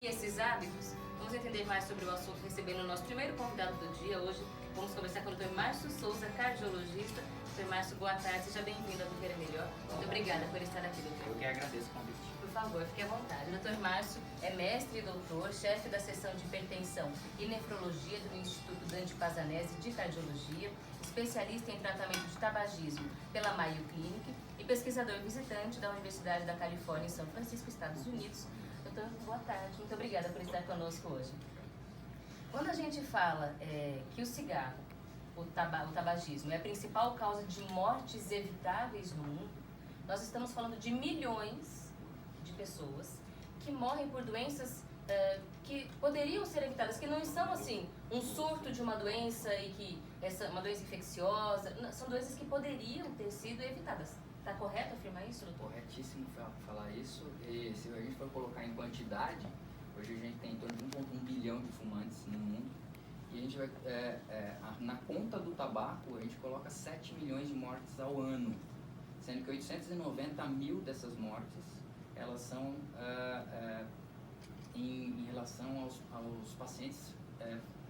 Esses hábitos, vamos entender mais sobre o assunto recebendo o nosso primeiro convidado do dia. Hoje vamos conversar com o Dr. Márcio Souza, cardiologista. Dr. Márcio, boa tarde, seja bem-vindo ao Viver Melhor. Muito obrigada por estar aqui, doutor. Eu que agradeço o convite. Por favor, fique à vontade. O Dr. Márcio é mestre e doutor, chefe da seção de hipertensão e nefrologia do Instituto Dante Pazanese de Cardiologia, especialista em tratamento de tabagismo pela Mayo Clinic e pesquisador visitante da Universidade da Califórnia em São Francisco, Estados Unidos. Doutor, boa tarde. Muito obrigada por estar conosco hoje. Quando a gente fala que o cigarro, o tabagismo, é a principal causa de mortes evitáveis no mundo, nós estamos falando de milhões de pessoas que morrem por doenças que poderiam ser evitadas, que não são assim um surto de uma doença e que uma doença infecciosa, não, são doenças que poderiam ter sido evitadas. Está correto afirmar isso, doutor? Corretíssimo falar isso. E se a gente for colocar em quantidade, hoje a gente tem em torno de 1,1 bilhão de fumantes no mundo. E a gente vai, na conta do tabaco, a gente coloca 7 milhões de mortes ao ano. Sendo que 890 mil dessas mortes, elas são em relação aos pacientes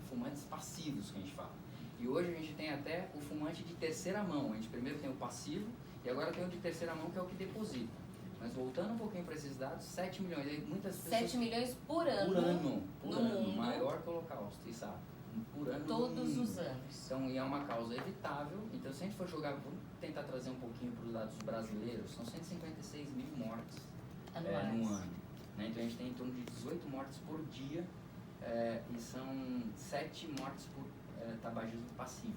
fumantes passivos, que a gente fala. E hoje a gente tem até o fumante de terceira mão. A gente primeiro tem o passivo e agora tem o de terceira mão, que é o que deposita. Mas voltando um pouquinho para esses dados, 7 milhões. Aí muitas pessoas, 7 milhões por ano, por ano, mundo. Maior que o Holocausto, e sabe? Por ano. Todos os anos. Então, e é uma causa evitável. Então, se a gente for jogar, vamos tentar trazer um pouquinho para os dados brasileiros, são 156 mil mortes no ano. Né? Então, a gente tem em torno de 18 mortes por dia e são 7 mortes por tabagismo passivo.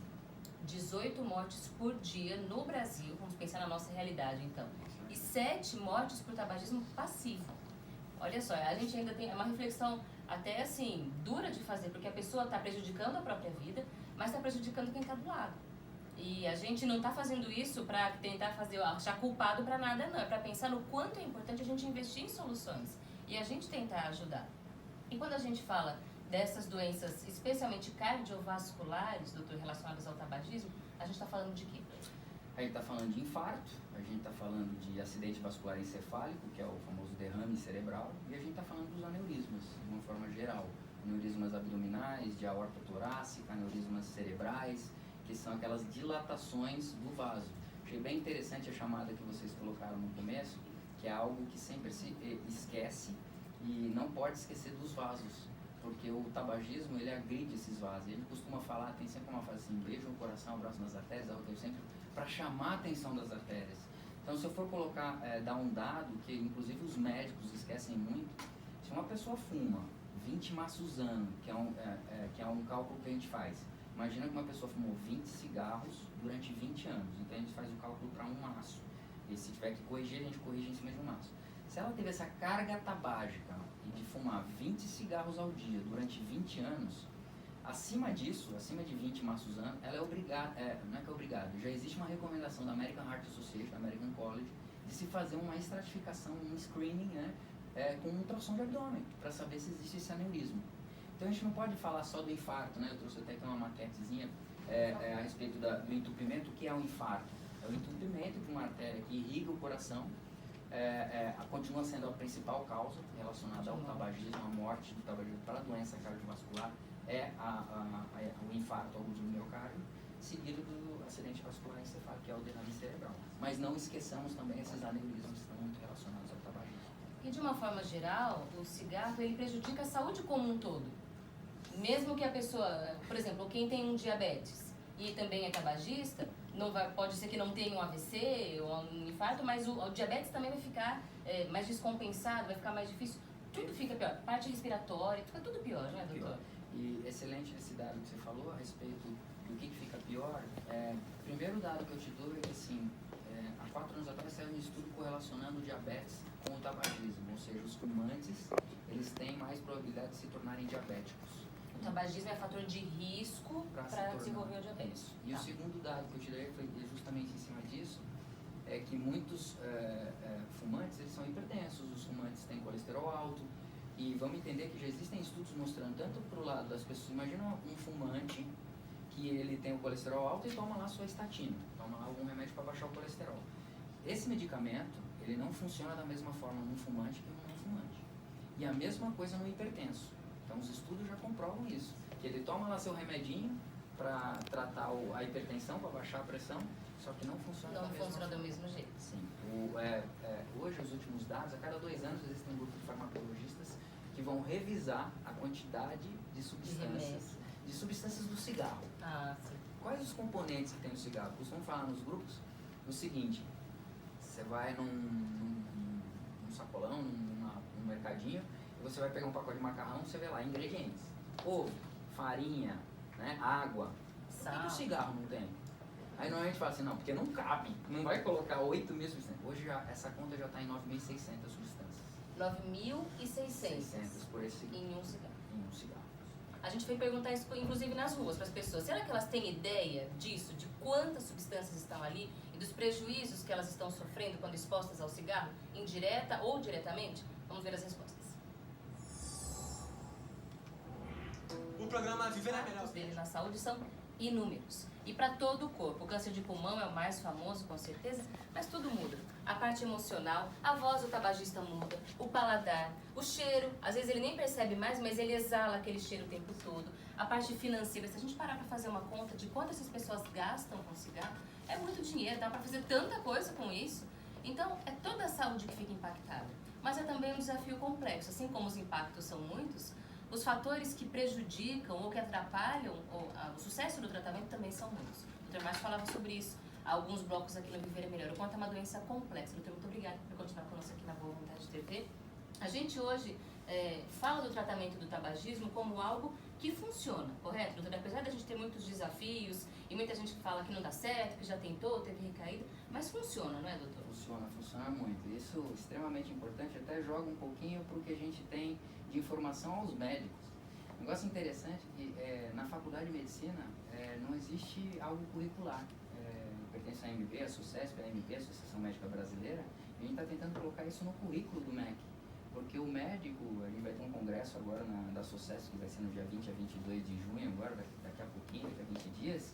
18 mortes por dia no Brasil, vamos pensar na nossa realidade então, e 7 mortes por tabagismo passivo. Olha só, a gente ainda tem uma reflexão até assim, dura de fazer, porque a pessoa está prejudicando a própria vida, mas está prejudicando quem está do lado. E a gente não está fazendo isso para tentar achar culpado para nada, não. É para pensar no quanto é importante a gente investir em soluções e a gente tentar ajudar. E quando a gente fala dessas doenças, especialmente cardiovasculares, doutor, relacionadas ao tabagismo, a gente está falando de quê? A gente está falando de infarto, a gente está falando de acidente vascular encefálico, que é o famoso derrame cerebral, e a gente está falando dos aneurismas, de uma forma geral. Aneurismas abdominais, de aorta torácica, aneurismas cerebrais, que são aquelas dilatações do vaso. Achei bem interessante a chamada que vocês colocaram no começo, que é algo que sempre se esquece e não pode esquecer dos vasos. Porque o tabagismo, ele agride esses vasos. Ele costuma falar, tem sempre uma frase assim, beijo no coração, abraço nas artérias, algo que eu sempre, para chamar a atenção das artérias. Então, se eu for colocar, dar um dado, que inclusive os médicos esquecem muito, se uma pessoa fuma 20 maços ano, que é um cálculo que a gente faz, imagina que uma pessoa fumou 20 cigarros durante 20 anos, então a gente faz o cálculo para um maço. E se tiver que corrigir, a gente corrige em cima de um maço. Se ela teve essa carga tabágica e de fumar 20 cigarros ao dia durante 20 anos, acima disso, acima de 20 maços ano, ela é obrigada, não é que é obrigada, já existe uma recomendação da American Heart Association, da American College, de se fazer uma estratificação, um screening, né, com um ultrassom de abdômen, para saber se existe esse aneurisma. Então a gente não pode falar só do infarto, né? Eu trouxe até aqui uma maquetezinha a respeito do entupimento. O que é um infarto? É o entupimento de uma artéria que irriga o coração. Continua sendo a principal causa relacionada ao tabagismo, a morte do tabagismo para a doença cardiovascular o infarto agudo do miocárdio, seguido do acidente vascular encefálico, que é o derrame cerebral. Mas não esqueçamos também esses aneurismas que estão muito relacionados ao tabagismo. E de uma forma geral, o cigarro ele prejudica a saúde como um todo. Mesmo que a pessoa, por exemplo, quem tem um diabetes e também é tabagista, pode ser que não tenha um AVC ou um infarto, mas o diabetes também vai ficar mais descompensado, vai ficar mais difícil. Tudo fica pior. Parte respiratória, fica tudo pior, não é, doutor? Pior. E excelente esse dado que você falou a respeito do que fica pior. O primeiro dado que eu te dou é que, assim, há 4 anos atrás saiu um estudo correlacionando o diabetes com o tabagismo, ou seja, os fumantes, eles têm mais probabilidade de se tornarem diabéticos. O tabagismo é fator de risco para desenvolver o diabetes. Isso. E o segundo dado que eu te dei foi justamente em cima disso, é que muitos fumantes, eles são hipertensos, os fumantes têm colesterol alto, e vamos entender que já existem estudos mostrando tanto para o lado das pessoas, imagina um fumante que ele tem o colesterol alto e toma lá sua estatina, toma lá algum remédio para baixar o colesterol. Esse medicamento, ele não funciona da mesma forma num fumante que num não fumante. E a mesma coisa no hipertenso. Então os estudos já comprovam isso. Que ele toma lá seu remedinho para tratar a hipertensão, para baixar a pressão, só que não funciona Não funciona do mesmo jeito. Sim. Hoje, os últimos dados, a cada 2 anos existem um grupo de farmacologistas que vão revisar a quantidade de substâncias do cigarro. Sim. Quais os componentes que tem no cigarro? Costumam falar nos grupos o seguinte: você vai num sacolão, num mercadinho, e você vai pegar um pacote de macarrão, você vê lá ingredientes: ovo, farinha, né, água. Por que o cigarro não tem? Aí normalmente a gente fala assim, não, porque não cabe, não vai colocar 8.000 substâncias. Hoje essa conta já está em 9.600 substâncias. 9.600 por esse em um cigarro. Em um cigarro. A gente foi perguntar isso, inclusive, nas ruas para as pessoas. Será que elas têm ideia disso, de quantas substâncias estão ali e dos prejuízos que elas estão sofrendo quando expostas ao cigarro, indireta ou diretamente? Vamos ver as respostas. O programa Viver é Melhor. Os dele na saúde são inúmeros. E para todo o corpo. O câncer de pulmão é o mais famoso, com certeza, mas tudo muda. A parte emocional, a voz do tabagista muda, o paladar, o cheiro. Às vezes ele nem percebe mais, mas ele exala aquele cheiro o tempo todo. A parte financeira, se a gente parar para fazer uma conta de quanto essas pessoas gastam com cigarro, é muito dinheiro, dá para fazer tanta coisa com isso. Então, é toda a saúde que fica impactada. Mas é também um desafio complexo. Assim como os impactos são muitos, os fatores que prejudicam ou que atrapalham o sucesso do tratamento também são muitos. O Dr. Márcio falava sobre isso há alguns blocos aqui no Viver é Melhor. O quanto é uma doença complexa. Doutor, muito obrigada por continuar conosco aqui na Boa Vontade TV. A gente hoje fala do tratamento do tabagismo como algo que funciona, correto, doutor? Apesar da gente ter muitos desafios e muita gente que fala que não dá certo, que já tentou, teve recaída, mas funciona, não é, doutor? Funciona muito. Isso é extremamente importante, até joga um pouquinho para o que a gente tem de informação aos médicos. Um negócio interessante é que na faculdade de medicina não existe algo curricular. Pertence à AMB, a SUCESP, a AMP, a Associação Médica Brasileira, e a gente está tentando colocar isso no currículo do MEC. Porque o médico, a gente vai ter um congresso agora da SUCESP, que vai ser no dia 20 a 22 de junho, agora, daqui a pouquinho, daqui a 20 dias,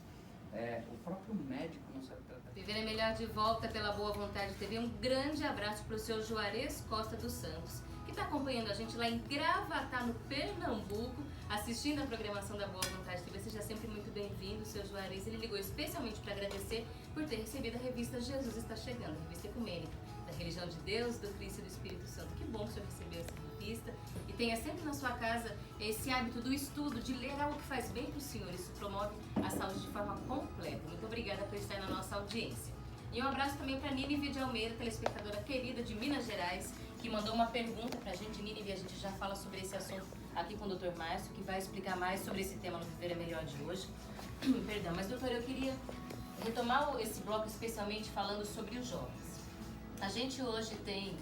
o próprio médico não sabe tratar. Viver é Melhor de volta pela Boa Vontade TV. Um grande abraço para o seu Juarez Costa dos Santos, que está acompanhando a gente lá em Gravatá, no Pernambuco, assistindo a programação da Boa Vontade TV. Seja sempre muito bem-vindo, seu Juarez. Ele ligou especialmente para agradecer por ter recebido a revista Jesus Está Chegando, a revista ecumênica da religião de Deus, do Cristo e do Espírito Santo. Que bom que o senhor recebeu essa revista e tenha sempre na sua casa esse hábito do estudo, de ler algo que faz bem para o senhor. Isso promove a saúde de forma completa. Muito obrigada por estar na nossa audiência. E um abraço também para Nínive de Almeida, telespectadora querida de Minas Gerais, que mandou uma pergunta para a gente. Nínive, a gente já fala sobre esse assunto aqui com o Dr. Márcio, que vai explicar mais sobre esse tema no Viver é Melhor de hoje. Perdão, mas doutor, eu queria retomar esse bloco especialmente falando sobre os jovens. A gente hoje tem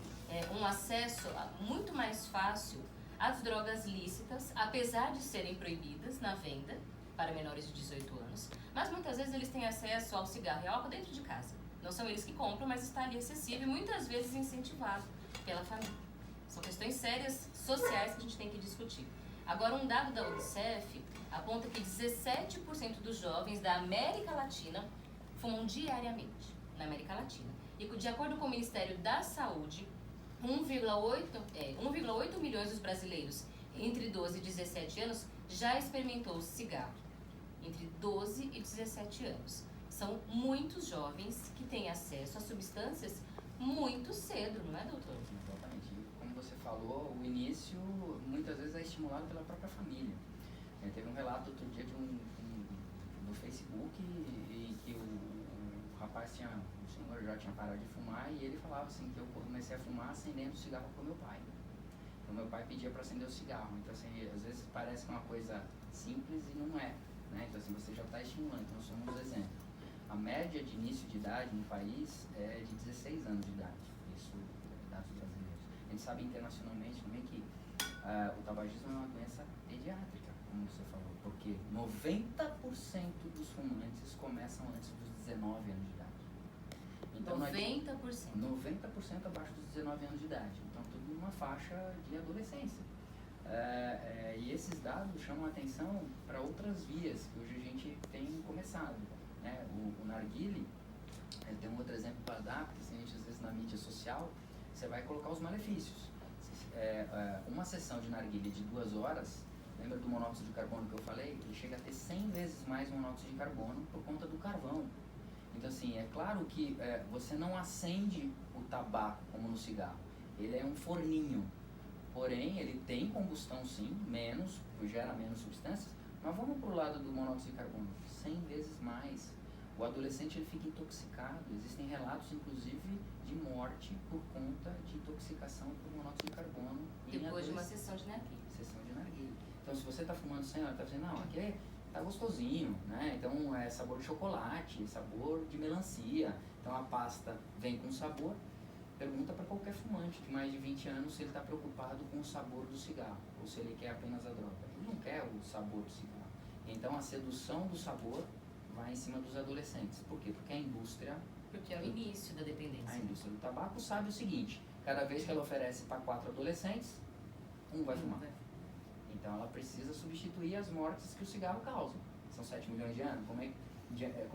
um acesso muito mais fácil às drogas lícitas, apesar de serem proibidas na venda para menores de 18 anos, mas muitas vezes eles têm acesso ao cigarro e ao álcool dentro de casa. Não são eles que compram, mas está ali acessível e muitas vezes incentivado pela família. São questões sérias, sociais, que a gente tem que discutir. Agora, um dado da UNICEF aponta que 17% dos jovens da América Latina fumam diariamente na América Latina. E de acordo com o Ministério da Saúde, 1,8 milhões dos brasileiros entre 12 e 17 anos já experimentou o cigarro. Entre 12 e 17 anos. São muitos jovens que têm acesso a substâncias muito cedo, não é, doutor? Exatamente. Como você falou, o início muitas vezes é estimulado pela própria família. Teve um relato outro dia no Facebook em que o rapaz o senhor já tinha parado de fumar e ele falava assim que eu comecei a fumar acendendo cigarro com meu pai. Então meu pai pedia para acender o cigarro. Então assim, às vezes parece que é uma coisa simples e não é, né? Então assim, você já está estimulando. Então nós somos um exemplo. A média de início de idade no país é de 16 anos de idade. Isso é dados brasileiros. A gente sabe internacionalmente também que o tabagismo é uma doença pediátrica, como você falou, porque 90% dos fumantes começam antes dos 19 anos de idade. Então, 90%? 90% abaixo dos 19 anos de idade. Então, tudo numa faixa de adolescência. E esses dados chamam a atenção para outras vias que hoje a gente tem começado. Né? O narguile, tem um outro exemplo para dar, porque assim, a gente às vezes na mídia social, você vai colocar os malefícios. Você uma sessão de narguilé de 2 horas, lembra do monóxido de carbono que eu falei? Ele chega a ter 100 vezes mais monóxido de carbono por conta do carvão. Então, assim, é claro que você não acende o tabaco como no cigarro. Ele é um forninho. Porém, ele tem combustão sim, gera menos substâncias, mas vamos para o lado do monóxido de carbono, 100 vezes mais. O adolescente ele fica intoxicado, existem relatos inclusive de morte por conta de intoxicação por monóxido de carbono. Depois de uma sessão de narguilé. Então, se você está fumando 100 horas, está dizendo, não, aqui tá gostosinho, né? Então, é sabor de chocolate, sabor de melancia. Então, a pasta vem com sabor. Pergunta para qualquer fumante de mais de 20 anos se ele está preocupado com o sabor do cigarro ou se ele quer apenas a droga. Ele não quer o sabor do cigarro. Então a sedução do sabor vai em cima dos adolescentes. Por quê? Porque a indústria... Porque é o início da dependência. A indústria do tabaco sabe o seguinte, cada vez que ela oferece para 4 adolescentes, um vai fumar. Então ela precisa substituir as mortes que o cigarro causa. São 7 milhões de anos, como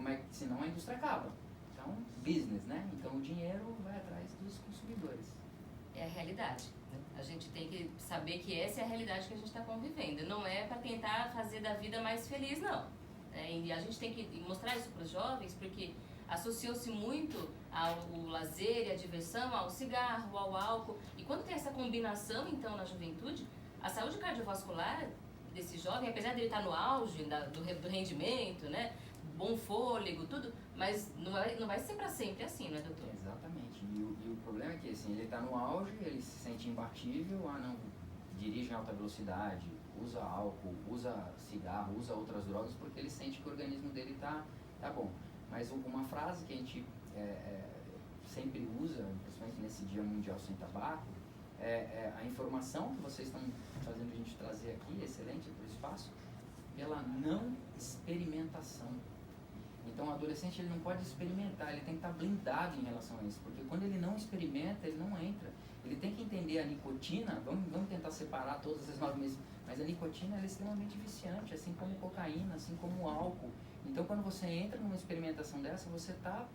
é que senão a indústria acaba? Então, business, né? Então o dinheiro vai atrás dos consumidores. É a realidade. A gente tem que saber que essa é a realidade que a gente está convivendo. Não é para tentar fazer da vida mais feliz, não. E a gente tem que mostrar isso para os jovens, porque associou-se muito ao lazer e à diversão, ao cigarro, ao álcool. E quando tem essa combinação, então, na juventude, a saúde cardiovascular desse jovem, apesar de ele estar no auge do rendimento, né? Bom fôlego, tudo, mas não vai ser para sempre assim, não é, doutor? Exatamente. E o problema é que assim, ele está no auge, ele se sente imbatível, dirige em alta velocidade, usa álcool, usa cigarro, usa outras drogas, porque ele sente que o organismo dele tá bom. Mas uma frase que a gente sempre usa, principalmente nesse Dia Mundial Sem Tabaco, a informação que vocês estão fazendo a gente trazer aqui, excelente para o espaço, pela não experimentação. Então o adolescente ele não pode experimentar, ele tem que estar blindado em relação a isso, porque quando ele não experimenta, ele não entra. Ele tem que entender a nicotina, vamos tentar separar todas as 9 meses, mas a nicotina ela é extremamente viciante, assim como cocaína, assim como o álcool. Então quando você entra numa experimentação dessa, você está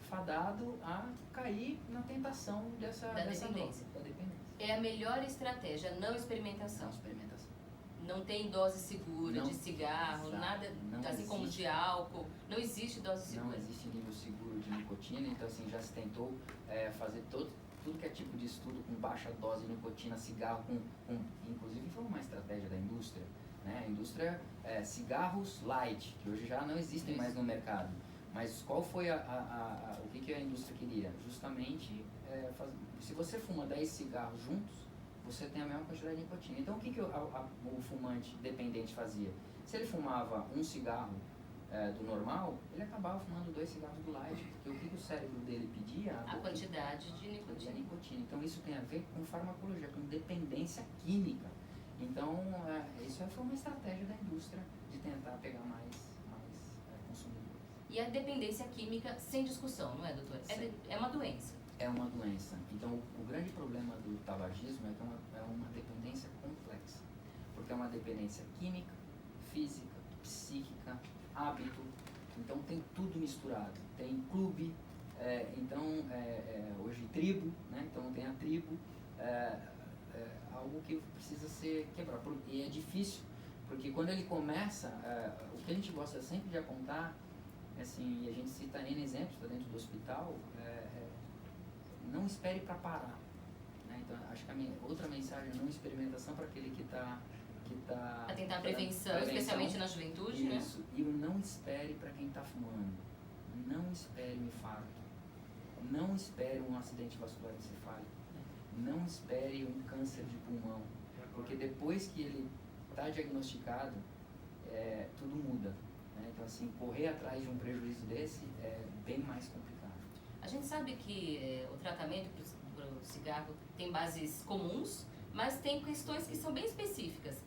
fadado a cair na tentação dessa dependência. É a melhor estratégia, não experimentação. Não experimentação. Não tem dose segura de cigarro, nada, assim como de álcool. Não existe dose segura. Não existe nível seguro de nicotina, então assim, já se tentou fazer tudo que é tipo de estudo com baixa dose de nicotina, cigarro, inclusive foi uma estratégia da indústria, né? A indústria, cigarros light, que hoje já não existem mais no mercado. Mas qual foi o que a indústria queria? Justamente, se você fuma 10 cigarros juntos, você tem a mesma quantidade de nicotina. Então, o que o fumante dependente fazia? Se ele fumava um cigarro do normal, ele acabava fumando 2 cigarros do light, porque o que o cérebro dele pedia? A quantidade de nicotina. Então, isso tem a ver com farmacologia, com dependência química. Então, isso foi uma estratégia da indústria de tentar pegar mais consumidores. E a dependência química, sem discussão, não é, doutor? É uma doença. É uma doença. Então, o grande problema do tabagismo é que é uma dependência complexa. Porque é uma dependência química, física, psíquica, hábito. Então, tem tudo misturado. Tem clube, hoje tribo, né? Então, tem a tribo. Algo que precisa ser quebrado. E é difícil, porque quando ele começa, o que a gente gosta sempre de apontar, assim, e a gente cita N exemplos, está dentro do hospital, não espere para parar, né? Então acho que a outra mensagem é não experimentação para aquele que está a tentar prevenção, especialmente na juventude, isso, né? E o não espere para quem está fumando. Não espere um infarto, não espere um acidente vascular encefálico, não espere um câncer de pulmão, porque depois que ele está diagnosticado, tudo muda, né? Então assim, correr atrás de um prejuízo desse é bem mais complicado. A gente sabe que o tratamento para o cigarro tem bases comuns, mas tem questões que são bem específicas.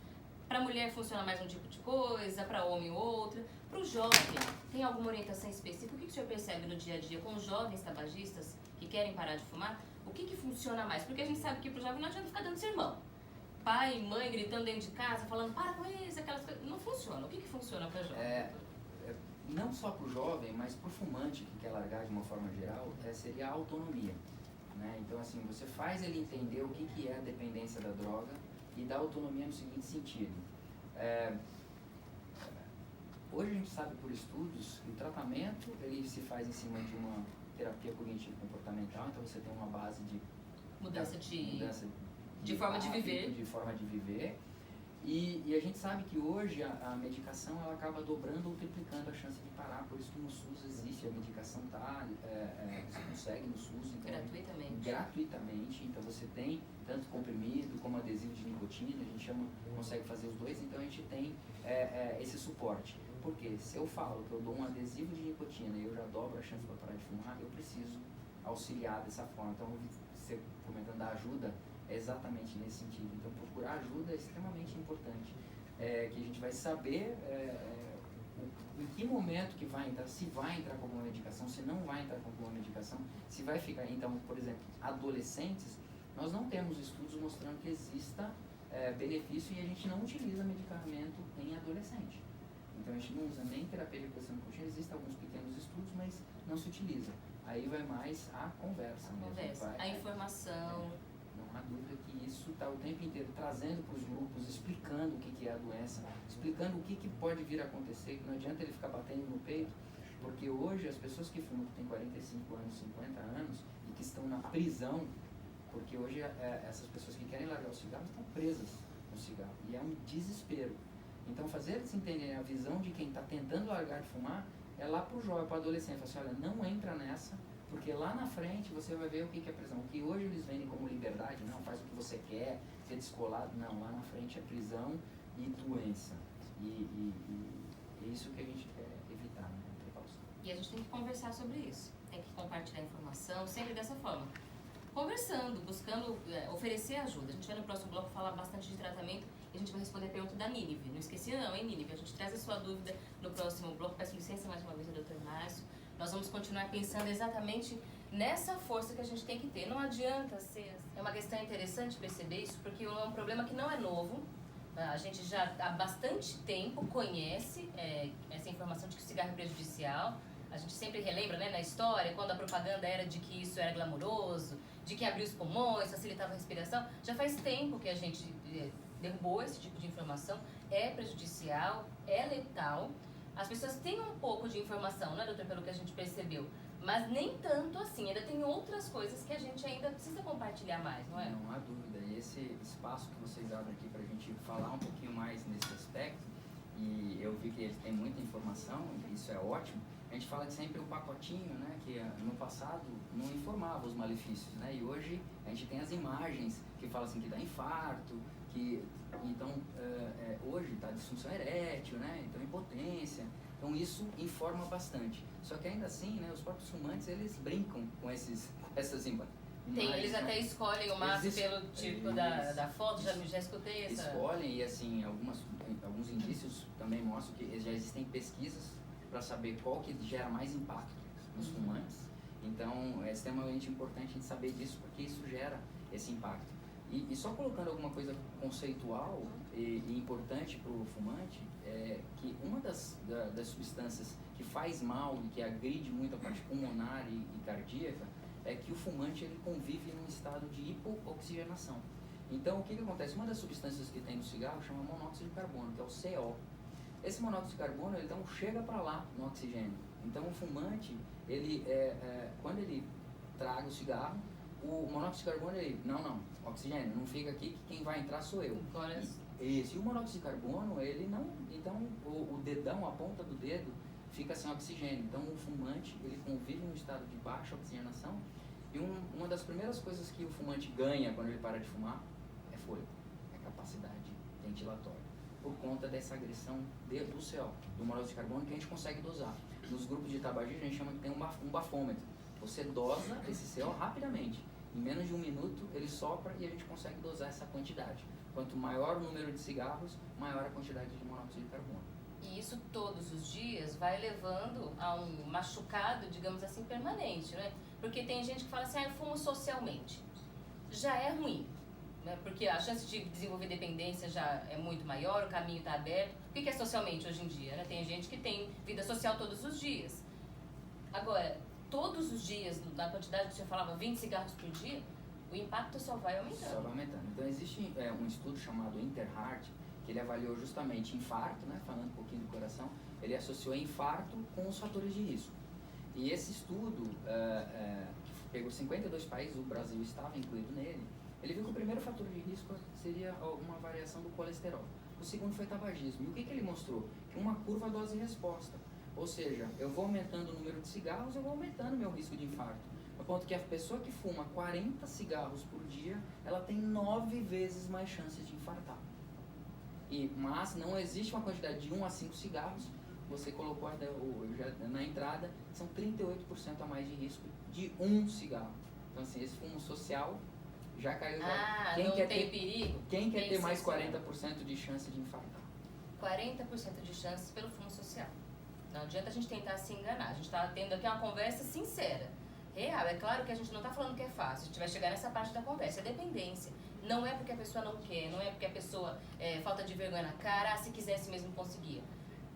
Para a mulher funciona mais um tipo de coisa, para homem outra. Para o jovem, tem alguma orientação específica? O que o senhor percebe no dia a dia com os jovens tabagistas que querem parar de fumar? O que funciona mais? Porque a gente sabe que para o jovem não adianta ficar dando sermão. Pai e mãe gritando dentro de casa, falando para com isso, aquelas coisas. Não funciona. O que funciona para o jovem? Não só para o jovem, mas para o fumante que quer largar de uma forma geral, seria a autonomia. né? Então, assim, você faz ele entender o que é a dependência da droga e dá autonomia no seguinte sentido. Hoje a gente sabe por estudos que o tratamento ele se faz em cima de uma terapia cognitivo-comportamental, então você tem uma base de Mudança de forma de hábito, viver. de forma de viver. E a gente sabe que hoje a medicação ela acaba dobrando ou triplicando a chance de parar, por isso que no SUS existe, a medicação você consegue no SUS. Então, gratuitamente, então você tem tanto comprimido como adesivo de nicotina, a gente consegue fazer os dois, então a gente tem esse suporte. Porque se eu falo que eu dou um adesivo de nicotina e eu já dobro a chance para parar de fumar, eu preciso auxiliar dessa forma. Então, você comentando da ajuda, é exatamente nesse sentido. Então, procurar ajuda é extremamente importante. Que a gente vai saber em que momento que vai entrar, se vai entrar com alguma medicação, se não vai entrar com alguma medicação, se vai ficar. Então, por exemplo, adolescentes, nós não temos estudos mostrando que exista benefício e a gente não utiliza medicamento em adolescente. Então, a gente não usa nem terapia de reposição de nicotina, existem alguns pequenos estudos, mas não se utiliza. Aí vai mais a conversa mesmo. A informação. Não há dúvida que isso está o tempo inteiro trazendo para os grupos, explicando o que é a doença, explicando o que pode vir a acontecer, que não adianta ele ficar batendo no peito, porque hoje as pessoas que fumam, que têm 45 anos, 50 anos e que estão na prisão, porque hoje essas pessoas que querem largar o cigarro estão presas no cigarro, e é um desespero. Então, fazer eles entenderem a visão de quem está tentando largar de fumar é lá para o jovem, para o adolescente. Fala assim, olha, não entra nessa, porque lá na frente você vai ver o que é prisão. O que hoje eles vendem como liberdade, não, faz o que você quer, ser descolado. Não, lá na frente é prisão e doença. E é isso que a gente quer evitar, né? Precaução. E a gente tem que conversar sobre isso. Tem que compartilhar informação, sempre dessa forma. Conversando, buscando oferecer ajuda. A gente vai no próximo bloco falar bastante de tratamento e a gente vai responder a pergunta da Nínive. Não esqueci não, hein, Nínive? A gente traz a sua dúvida no próximo bloco. Peço licença mais uma vez ao Dr. Márcio. Nós vamos continuar pensando exatamente nessa força que a gente tem que ter. Não adianta ser... É uma questão interessante perceber isso, porque é um problema que não é novo. A gente já há bastante tempo conhece essa informação de que o cigarro é prejudicial. A gente sempre relembra, né, na história, quando a propaganda era de que isso era glamouroso, de que abria os pulmões, facilitava a respiração. Já faz tempo que a gente derrubou esse tipo de informação. É prejudicial, é letal. As pessoas têm um pouco de informação, né, doutor, pelo que a gente percebeu. Mas nem tanto assim. Ainda tem outras coisas que a gente ainda precisa compartilhar mais, não é? Não há dúvida. E esse espaço que vocês abrem aqui para a gente falar um pouquinho mais nesse aspecto, e eu vi que eles têm muita informação, e isso é ótimo. A gente fala que sempre o pacotinho, né, que no passado não informava os malefícios, né, e hoje a gente tem as imagens que falam assim que dá infarto, que então hoje está disfunção erétil, né, então impotência, então isso informa bastante. Só que ainda assim, né, os próprios fumantes eles brincam com essas imagens. Eles até escolhem o maço pelo tipo da foto, já escutei essa... Escolhem e assim, alguns indícios também mostram que já existem pesquisas para saber qual que gera mais impacto nos fumantes. Então, é extremamente importante a gente saber disso, porque isso gera esse impacto. E só colocando alguma coisa conceitual e importante para o fumante, é que uma das substâncias que faz mal e que agride muito a parte pulmonar e cardíaca é que o fumante ele convive num estado de hipooxigenação. Então, o que acontece? Uma das substâncias que tem no cigarro chama monóxido de carbono, que é o CO. Esse monóxido de carbono, ele não chega para lá no oxigênio. Então, o fumante, ele, quando ele traga o cigarro, o monóxido de carbono, ele, não, oxigênio, não fica aqui que quem vai entrar sou eu. E o monóxido de carbono, ele não, então o dedão, a ponta do dedo, fica sem oxigênio. Então, o fumante, ele convive num estado de baixa oxigenação e uma das primeiras coisas que o fumante ganha quando ele para de fumar é fôlego, é capacidade ventilatória, por conta dessa agressão do CO, do monóxido de carbono, que a gente consegue dosar. Nos grupos de tabagismo, a gente chama que tem um bafômetro. Você dosa esse CO rapidamente. Em menos de 1 minuto, ele sopra e a gente consegue dosar essa quantidade. Quanto maior o número de cigarros, maior a quantidade de monóxido de carbono. E isso todos os dias vai levando a um machucado, digamos assim, permanente, né? Porque tem gente que fala assim, eu fumo socialmente. Já é ruim, né? Porque a chance de desenvolver dependência já é muito maior, o caminho está aberto. O que é socialmente hoje em dia, né? Tem gente que tem vida social todos os dias. Agora, todos os dias, na quantidade que você falava, 20 cigarros por dia, o impacto só vai aumentando. Só vai aumentando. Então existe um estudo chamado Interheart, que ele avaliou justamente infarto, né, falando um pouquinho do coração, ele associou infarto com os fatores de risco. E esse estudo, que pegou 52 países, o Brasil estava incluído nele, ele viu que o primeiro fator de risco seria uma variação do colesterol. O segundo foi tabagismo. E o que ele mostrou? Que uma curva dose-resposta. Ou seja, eu vou aumentando o número de cigarros, eu vou aumentando o meu risco de infarto. Ao ponto que a pessoa que fuma 40 cigarros por dia, ela tem 9 vezes mais chances de infartar. Mas não existe uma quantidade de 1 a 5 cigarros, você colocou já na entrada, são 38% a mais de risco de 1 cigarro. Então assim, esse fumo social já caiu. Quem não tem perigo? Quem quer ter mais 40% de chance de infartar? 40% de chances pelo fumo social. Não adianta a gente tentar se enganar. A gente está tendo aqui uma conversa sincera, real. É claro que a gente não está falando que é fácil. A gente vai chegar nessa parte da conversa. É dependência. Não é porque a pessoa não quer, não é porque a pessoa falta de vergonha na cara, se quisesse mesmo conseguia.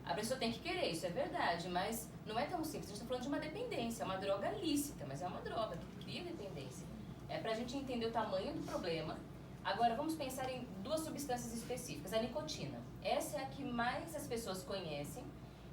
A pessoa tem que querer, isso é verdade, mas não é tão simples. A gente está falando de uma dependência, é uma droga lícita, mas é uma droga que cria dependência. É pra gente entender o tamanho do problema. Agora vamos pensar em 2 substâncias específicas. A nicotina. Essa é a que mais as pessoas conhecem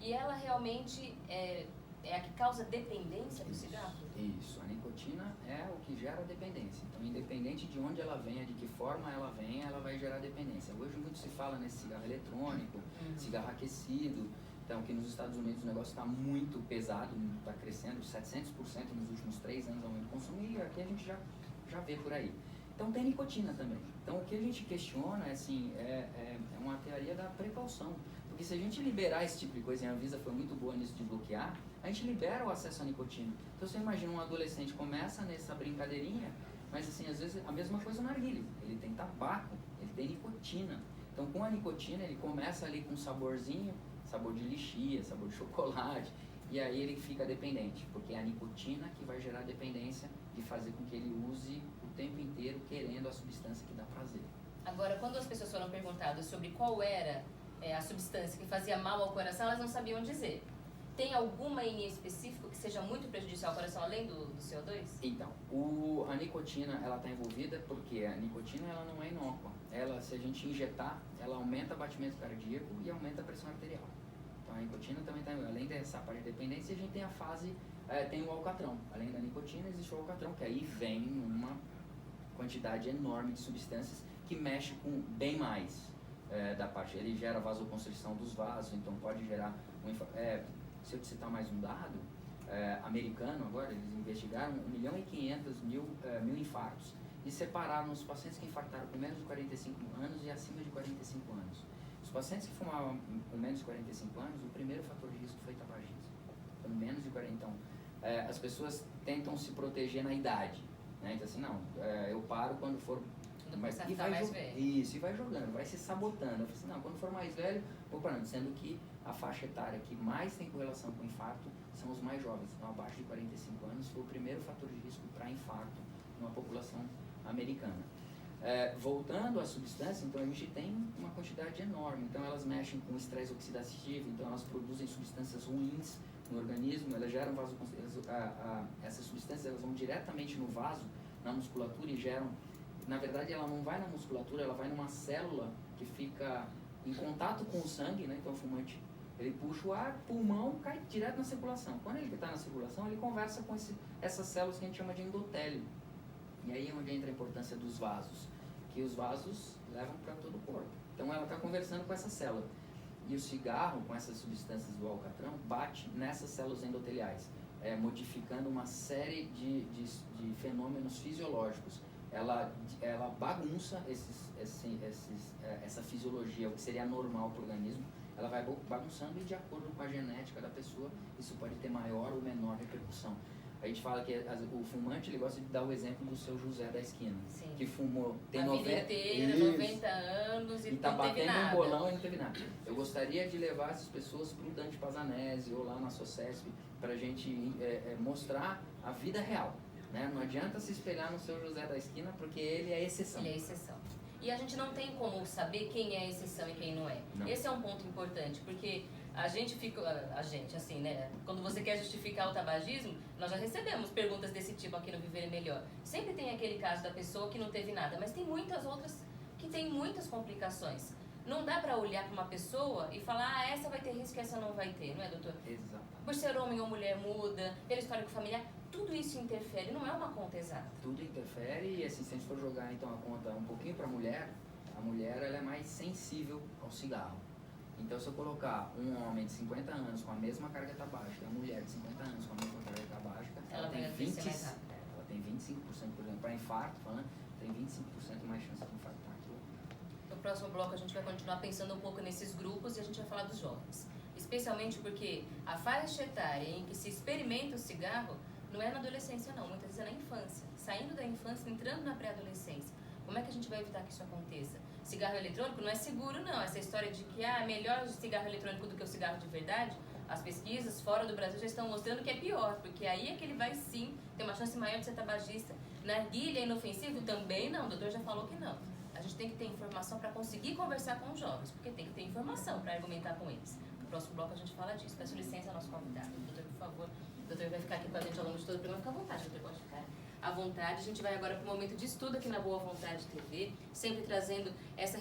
e ela realmente é a que causa dependência do cigarro? Isso, a nicotina é o que gera dependência. Então, independente de onde ela venha, de que forma ela venha, ela vai gerar dependência. Hoje muito se fala nesse cigarro eletrônico, cigarro aquecido. Então, que nos Estados Unidos o negócio está muito pesado, está crescendo 700% nos últimos 3 anos aumento do consumo, e aqui a gente já vê por aí. Então tem nicotina também. Então o que a gente questiona é uma teoria da precaução. Porque se a gente liberar esse tipo de coisa, e a Anvisa foi muito boa nisso de bloquear, a gente libera o acesso à nicotina. Então você imagina um adolescente começa nessa brincadeirinha, mas assim, às vezes a mesma coisa no narguilé. Ele tem tabaco, ele tem nicotina. Então com a nicotina ele começa ali com um saborzinho, sabor de lixia, sabor de chocolate, e aí ele fica dependente, porque é a nicotina que vai gerar dependência de fazer com que ele use o tempo inteiro querendo a substância que dá prazer. Agora, quando as pessoas foram perguntadas sobre qual era a substância que fazia mal ao coração, elas não sabiam dizer. Tem alguma em específico que seja muito prejudicial ao coração, além do CO2? Então, a nicotina, ela está envolvida porque a nicotina ela não é inócua. Ela, se a gente injetar, ela aumenta o batimento cardíaco e aumenta a pressão arterial. Então, a nicotina também está, além dessa parte de dependência, a gente tem a fase, tem o alcatrão. Além da nicotina, existe o alcatrão, que aí vem uma quantidade enorme de substâncias que mexe com bem mais da parte. Ele gera vasoconstrição dos vasos, então pode gerar se eu te citar mais um dado, americano agora, eles investigaram 1.500.000 infartos e separaram os pacientes que infartaram com menos de 45 anos e acima de 45 anos. Os pacientes que fumavam com menos de 45 anos, o primeiro fator de risco foi tabagismo. Então, menos de 40. Então, as pessoas tentam se proteger na idade, né? Então, assim, não, eu paro quando for... E vai mais velho. Isso, e vai jogando, vai se sabotando. Eu falei assim, não, quando for mais velho, vou parando. Sendo que a faixa etária que mais tem correlação com infarto são os mais jovens. Então, abaixo de 45 anos foi o primeiro fator de risco para infarto numa população americana. Voltando à substância, então a gente tem uma quantidade enorme. Então, elas mexem com estresse oxidativo, então elas produzem substâncias ruins no organismo, elas geram essas substâncias elas vão diretamente no vaso, na musculatura e geram... Na verdade, ela não vai na musculatura, ela vai numa célula que fica em contato com o sangue, né? Então o fumante, ele puxa o ar, pulmão, cai direto na circulação. Quando ele está na circulação, ele conversa com essas células que a gente chama de endotélio. E aí é onde entra a importância dos vasos, que os vasos levam para todo o corpo. Então ela está conversando com essa célula. E o cigarro, com essas substâncias do alcatrão, bate nessas células endoteliais, modificando uma série de fenômenos fisiológicos. Ela bagunça essa fisiologia, o que seria normal para o organismo, ela vai bagunçando e de acordo com a genética da pessoa, isso pode ter maior ou menor repercussão. A gente fala que o fumante, ele gosta de dar o exemplo do seu José da esquina, Sim. que fumou, tem a vida inteira, 90 anos e tá não teve batendo nada. um bolão e não teve nada. Eu gostaria de levar essas pessoas para o Dante Pazanese ou lá na Socesp, para a gente mostrar a vida real. Né? Não adianta se espelhar no seu José da esquina, porque ele é exceção. Ele é exceção. E a gente não tem como saber quem é exceção e quem não é. Não. Esse é um ponto importante, porque a gente fica, assim, né? Quando você quer justificar o tabagismo, nós já recebemos perguntas desse tipo aqui no Viver é Melhor. Sempre tem aquele caso da pessoa que não teve nada, mas tem muitas outras que têm muitas complicações. Não dá pra olhar pra uma pessoa e falar, essa vai ter risco, essa não vai ter, não é, doutor? Exatamente. Por ser homem ou mulher muda, pelo histórico familiar, tudo isso interfere, não é uma conta exata. Tudo interfere e assim, se a gente for jogar então a conta um pouquinho para a mulher ela é mais sensível ao cigarro. Então se eu colocar um homem de 50 anos com a mesma carga tabágica e uma mulher de 50 anos com a mesma carga tabágica, Ela vai adoecer mais rápido. Ela tem 25%, por exemplo, para infarto, falando, tem 25% mais chance de infartar que o outro. No próximo bloco a gente vai continuar pensando um pouco nesses grupos e a gente vai falar dos jovens. Especialmente porque a faixa etária em que se experimenta o cigarro não é na adolescência não, muitas vezes é na infância. Saindo da infância, entrando na pré-adolescência. Como é que a gente vai evitar que isso aconteça? Cigarro eletrônico não é seguro não, essa história de que é melhor o cigarro eletrônico do que o cigarro de verdade, as pesquisas fora do Brasil já estão mostrando que é pior, porque aí é que ele vai sim ter uma chance maior de ser tabagista. Narguilha é inofensivo? Também não, o doutor já falou que não. A gente tem que ter informação para conseguir conversar com os jovens, porque tem que ter informação para argumentar com eles. No próximo bloco a gente fala disso. Peço licença ao nosso convidado. Doutor, por favor. O doutor vai ficar aqui com a gente ao longo de todo o programa. Fica à vontade, doutor, pode ficar à vontade. A gente vai agora para o momento de estudo aqui na Boa Vontade TV, sempre trazendo essa